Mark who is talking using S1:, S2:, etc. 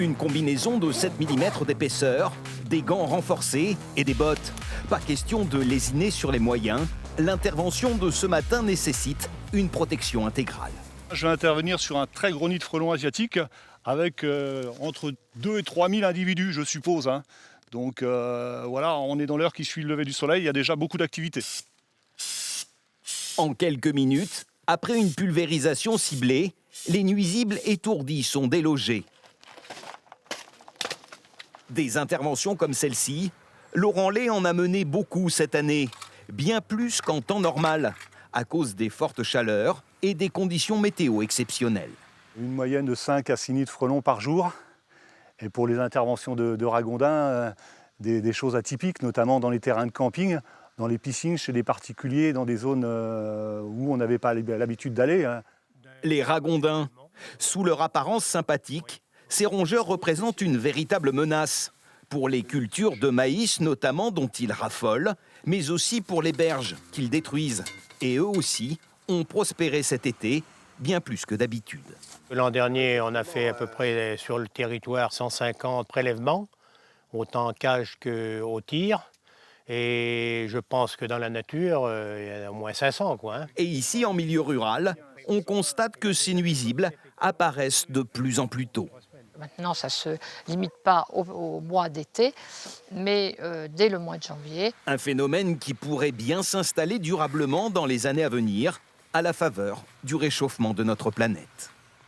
S1: Une combinaison de 7 mm d'épaisseur, des gants renforcés et des bottes. Pas question de lésiner sur les moyens. L'intervention de ce matin nécessite une protection intégrale.
S2: Je vais intervenir sur un très gros nid de frelons asiatiques avec entre 2 et 3 000 individus, je suppose. Donc voilà, on est dans l'heure qui suit le lever du soleil, il y a déjà beaucoup d'activité.
S1: En quelques minutes, après une pulvérisation ciblée, les nuisibles étourdis sont délogés. Des interventions comme celle-ci, Laurent Lay en a mené beaucoup cette année, bien plus qu'en temps normal, à cause des fortes chaleurs et des conditions météo exceptionnelles.
S2: Une moyenne de 5 à 6 nids de frelons par jour. Et pour les interventions de ragondins, des choses atypiques, notamment dans les terrains de camping, dans les piscines, chez les particuliers, dans des zones où on n'avait pas l'habitude d'aller.
S1: Les ragondins, sous leur apparence sympathique, ces rongeurs représentent une véritable menace. Pour les cultures de maïs notamment dont ils raffolent, mais aussi pour les berges qu'ils détruisent. Et eux aussi ont prospéré cet été, bien plus que d'habitude.
S3: L'an dernier, on a fait à peu près sur le territoire 150 prélèvements, autant en cage qu'au tir. Et je pense que dans la nature, il y en a au moins 500.
S1: Et ici, en milieu rural, on constate que ces nuisibles apparaissent de plus en plus tôt.
S4: Maintenant, ça ne se limite pas au mois d'été, mais dès le mois de janvier.
S1: Un phénomène qui pourrait bien s'installer durablement dans les années à venir, à la faveur du réchauffement de notre planète.